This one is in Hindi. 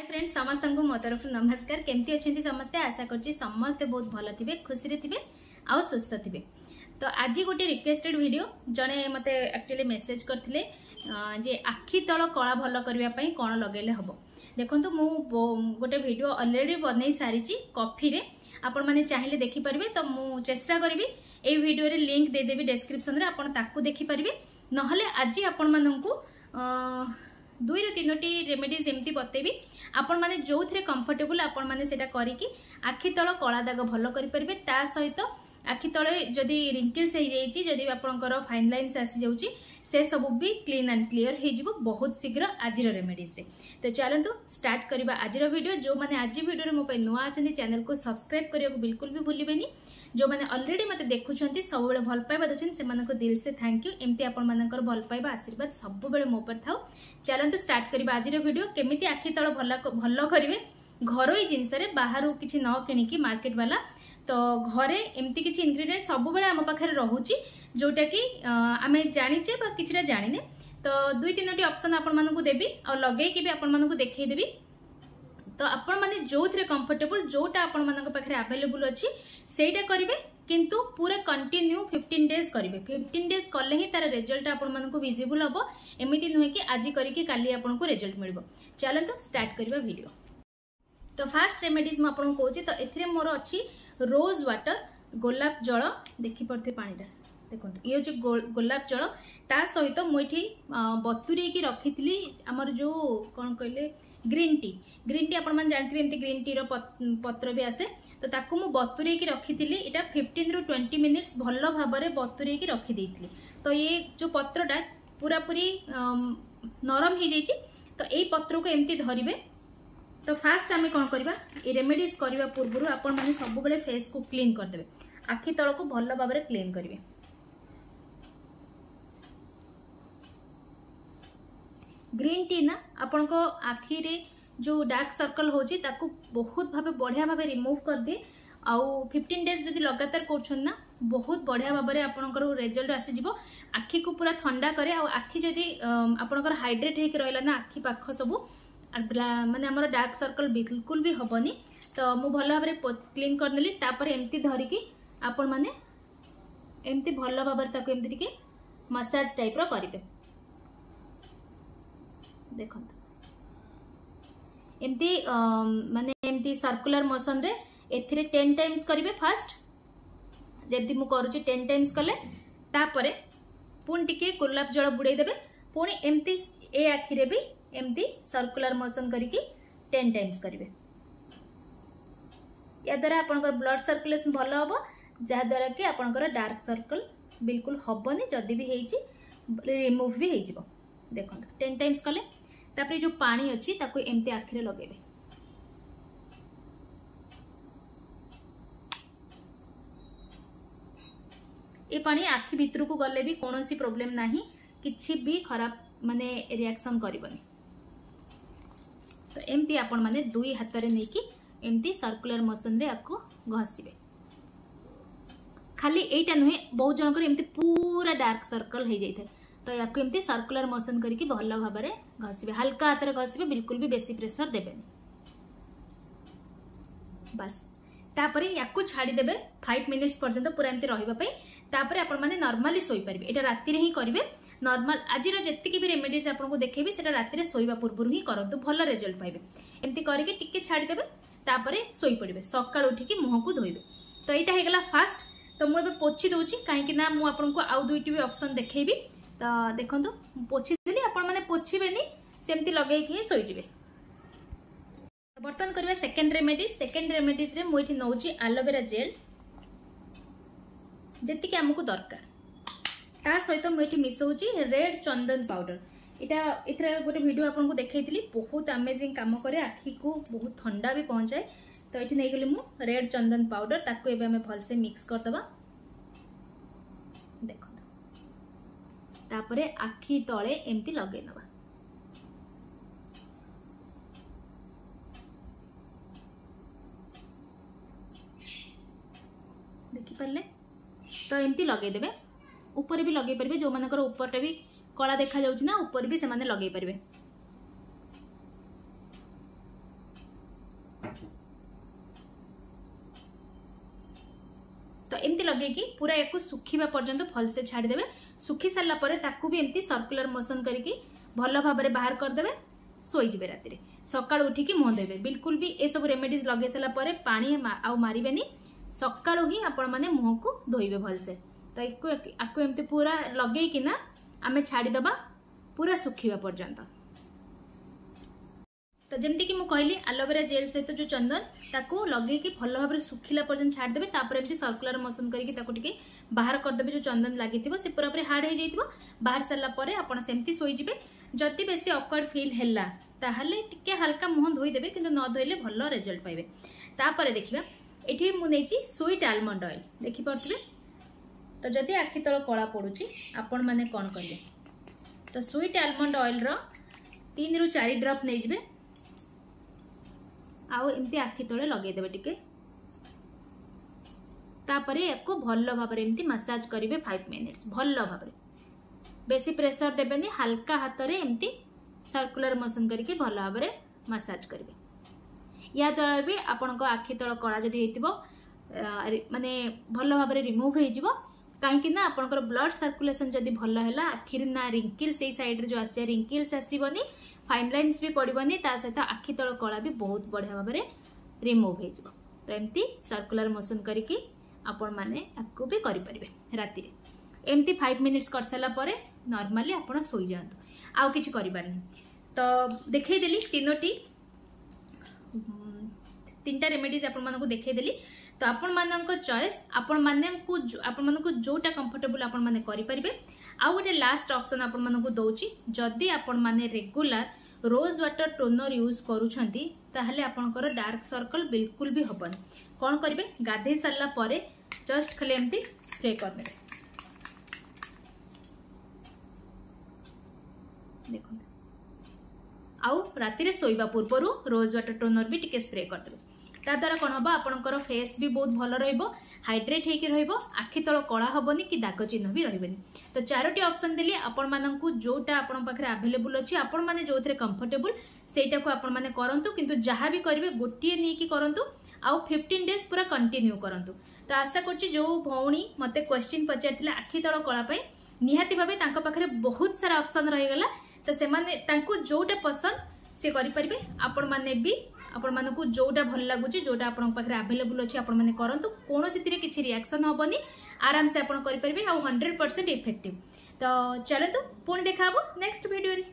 फ्रेंड्स समस्त को मो तरफ नमस्कार। केमती अच्छे समस्ते आशा करछि समस्ते बहुत भल थे खुशी थे आउ सुस्थ थे। तो आज गोटे रिक्वेस्टेड वीडियो जड़े मते एक्चुअली मेसेज करथिले जे आखि तल कला भल करने कौन लगेले हम। देखो मु गोटे वीडियो ऑलरेडी बनई सारी कॉफी रे आपण माने चाहिए देखि परिबे। तो मु चेष्टा करबी ए वीडियो रे लिंक दे देबी डिस्क्रिप्शन रे आपण ताकू देखि परिबे। नहले आज आपण माननकू 2 ରୁ 3ଟି रेमेडीज एमती बतेबी आपण माने जो थे कंफर्टेबल आपण माने सेटा करिकी आखि तल कला दाग भल करि परिबे। ता सहित आखि तले जदि रिंकल्स हो जाइछि जदि आपनकर फाइन लाइन्स आसी जाउछि से सब भी क्लीन एंड क्लियर हो जिवो बहुत शीघ्र आज रेमेडीज से। तो चलंतु स्टार्ट करबा आज वीडियो। जो माने आज वीडियो रे मो पे नुआ अछन चैनल को सब्सक्राइब करियो बिल्कुल भी भूलिबेनी। जो मैंने ऑलरेडी मत देखुंट सब भल पाइबा दौरान से दिल से थैंक यू। एमती आपंकर भल पाइबा आशीर्वाद सब मो पर था। चलते स्टार्ट करबा आज वीडियो केमिति आखि तल भल करेंगे घरोई जिनस बाहर किसी न किणिकी मार्केट वाला। तो घरे एमती किसी इनग्रेडिएंट सब आम पाखे रोचे जोटा कि आम जाचे कि जाने। तो 2-3टी ऑप्शन आपको देवी और लगे भी आपको देखईदेवी। तो आपण माने जो थे कंफर्टेबल जोटा आपण मानक पाखरे अवेलेबल अच्छी सेटा करिवे किंतु पूरा कंटिन्यू 15 डेज करिवे। 15 डेज कले ही तार रिजल्ट आपण मानक विजिबल हबो। एमिति नुहे कि आज करिके काली आपण को रिजल्ट मिलबो। चलंतु स्टार्ट करबा वीडियो। तो फर्स्ट रेमेडीज म आपण कहूची। तो एथिरे मोर अछि रोज वाटर गोलाप जल देखि परथे पानीटा देखो ये जो गोलाप जल ता सहित मुठी बतुरे की रखी आमर जो कौन कहले ग्रीन टी आपण मन जानथिबे एमती ग्रीन टी रो पत्र भी आसे। तो ताकू मु बतुरे की रखी एटा 15 ରୁ 20 मिनिट्स भल भाबरे बतुरे की रखी देइथिली। तो ये जो पत्रटा पूरा पूरी नरम हो जाइछि। तो एई पत्र को एमती धरिबे। तो फास्ट आमे कोन करबा ए रेमेडीज करबा पूर्व आपण माने सब बेले फेस को क्लीन कर देबे। आखि तळ को भल भाबरे क्लीन करिवे। ग्रीन टी ना आपण को आखि रे जो डार्क सर्कल होची ताकू बहुत भाबे बढ़िया भाबे रिमूव कर दे। आउ 15 डेज जदि लगातार करछन ना बहुत बढ़िया भाबे आपनकर रिजल्ट आसी जिवो। आखि को पूरा ठंडा करे। आ आखि जदि आपनकर हाइड्रेट हेक रहला ना आखि पाख सब माने हमर डार्क सर्कल बिल्कुल भी हबनी। तो मु भल भाबे क्लीन कर नेली। तापर एमती धरि की आपण माने एमती भल भाबे ताकू एमती के मसाज टाइप रो करिवे। देखो एमती माने एमती सर्कुलर मोशन रे एथिरे 10 टाइम्स करिवे। फास्ट जेमती मु करूची 10 टाइम्स कले तापरे पुन टिके गोलाप जल बुडे देबे। पुनी एमती ए आखि रे भी एमती सर्कुलर मोशन करिकी 10 टाइम्स करिवे। या द्वारा आपनकर ब्लड सर्कुलेशन भल हबो जा द्वारा कि आपनकर डार्क सर्कल बिल्कुल हबनी जदी भी हेची रिमूव भी हे जिवो। देखो 10 टाइम्स कले तापरे जो पानी अच्छी ताको एमती आखिरे लगेबे। ए पानी आखि भितर को गले भी कोनोसी प्रॉब्लम नाही किछि भी खराब माने रिएक्शन करबनी। तो एमती आपण माने दुई हाथ रे नेकी एमती सर्कुलर मोशन रे आपको घसीबे। खाली एटा नुहे बहुत जनकर एमती पूरा डार्क सर्कल हो जाइथे। तो याको एमती सर्कुलर मोशन करके भल भाबरे घसीबे। हल्का हाथ रे घसीबे बिल्कुल भी बेसी प्रेशर देबेनी। बस तापरे याको छाड़ी देबे 5 मिनिट्स पर्यंत पूरा एमती रहिबा पई। तापरे आपण माने नॉर्मली सोई परिबे। एटा राति रे ही करिवे। नॉर्मल आज रो जत्ति भी रेमेडीज आपन को देखेबी सेटा राति रे सोईबा पूर्व ही करंतु भल रिजल्ट पाइबे। एमती करके टिके छाड़ी देबे तापरे सोई पड़िबे। सकाळ उठी की मुह को धोइबे। तो एटा हे गेला फास्ट। तो मु एबे पोछि दोछि काहे कि ना मु आपन को आउ दुईटी भी ऑप्शन देखेबी। तो देखो पोछि देली आपण माने पोछिबेनी सेमती लगेई के सोई जिवे। बर्तन करबा सेकंड रेमेडीज रे मु एठी नौची एलोवेरा जेल जेति के हमकु दरकार। ता सहित मु एठी मिसौची रेड चंदन पाउडर। इटा इथरे गोटे वीडियो आपन को देखैतिली बहुत अमेजिंग काम करे आखि को बहुत ठंडा भी पहुंचाए। तो एठी नै गेली मु रेड चंदन पाउडर ताको एबे हमें भल से मिक्स कर दबा। देखो तापरे आखि तळे एमती लगे नबा। देखि परले तो एमती लगे देबे। ऊपर भी लगे परबे जो मानकर ऊपरटा भी कला देखा जाउछि ना ऊपर भी से माने लगे परबे। तो एमती लगे कि पूरा एक सुखा पर्यंत भलसे छाड़देवे। सुखी सारा पर ताकू भी एमती सर्कुलर मोशन करके भल भाव बाहर करदे, शोजे राति सकाल उठिकी मुह धोबे। बिल्कुल भी ये सब रेमेडीज लगे सारा पर पानी आउ मारे, सकालू ही आपण माने मुह को धोइबे भलसे। तो आपको एमती पूरा लगे कि ना आमे छाड़ीदबा पूरा सुखा पर्यंत। तो जमती कि कहली एलोवेरा जेल सहित जो चंदन ताकू लगे कि भल भाव सुखिला पर्यंत छाड़देवे। तापर एमती सर्कुलर मोशन करके बाहर करदेवे। जो चंदन लगी से पूरा हार्ड हो जाइए। बाहर सारा पर आपड़ सेमती शोजे। जदि बेसी ऑकवर्ड फील हैला ताहले टिके हल्का मुह धोईदेवे, किंतु न धोइले भल रिजल्ट पाइबे। तापर देखिबा एठी मु नेची स्वीट आलमंड ऑयल देखि परथिबे। तो जदि आखि तळ कला पडुची आपण माने कोन करिवे, तो स्वीट आलमंड ऑयल रो 3 रु 4 ड्रॉप नै जिवे। आउ एमती आखि तळे लगे देबे टिके। तापरे एको भल भाबरे एमती मसाज करिवे 5 मिनिट्स भल भाबरे। बेसी प्रेशर देबेनी, हल्का हाथ रे एमती सर्कुलर मोशन करके भल भाबरे मसाज करिवे। या द्वारा भी आपनको आखि तळ कला जदि हेतिबो माने भल भाबरे रिमूव हे जिवो। काहेकि ना आपनकर ब्लड सर्कुलेशन जदि भल हैला आखिर ना रिंकल से साइड रे जो आसे रिंकल्स आसीबनी, फाइन लाइन्स भी पड़बनी, ता सहित आखि तळ कला भी बहुत बढ़िया भाबरे रिमूव हे जिवो। तो एमती सर्कुलर मोशन करके आपण माने आकु भी करि परिबे राति रे। एमती 5 मिनिट्स कर साला परे नॉर्मली आपण सोई जांतु, आउ किछि करिबार नै। तो देखै देली तीनटा रेमेडीज आपण मानकु देखै देली। तो आपण मानक चॉइस आपण मानकु जोटा कंफर्टेबल आपण माने करि परिबे। आउ गोटे लास्ट ऑप्शन आपण मानकु दउची, जदि आपण माने regular rose water toner use करूछंती ताहले आपनकर डार्क सर्कल बिल्कुल भी हबन। कोन करिवे, गाधे सारला परे जस्ट खाली एमती स्प्रे करबे। देखो आउ राति रे सोइबा पूर्वरु रोज वाटर टोनर भी टिके स्प्रे करदेबे। ता द्वारा कोन हबा आपनकर फेस भी बहुत भल रहइबो, हाइड्रेट हेकि रहइबो, आखि तळ कला हबनी कि दाग चिन्ह भी रहइबनी। तो 4टी ऑप्शन देली आपण माननकु जोटा आपण पाखरे अवेलेबल अछि, आपण माने जोथरे कंफर्टेबल सेटा को आपण माने करंतु। किंतु जहां भी करिवे गोटिए नी कि करंतु, आउ 15 डेज पूरा कंटिन्यू करंतु। तो आशा करछि जो भौणी मते क्वेश्चन पचारथिला आखि तळ कला पय निहाती भाबे तांका पाखरे बहुत सारा ऑप्शन रहि गला। तो से माने तांको जोटा पसंद से करि परिबे। आपण माने भी आपण मानकु जोटा भल लागुची, जोटा आपण पाखरे अवेलेबल अछि आपण माने करंतु। कोनोसी तिरे किछि रिएक्शन हबनी, आराम से आपण करि परिबे, आ 100% इफेक्टिव। तो चलतु पुणी देखाबो नेक्स्ट वीडियो रे।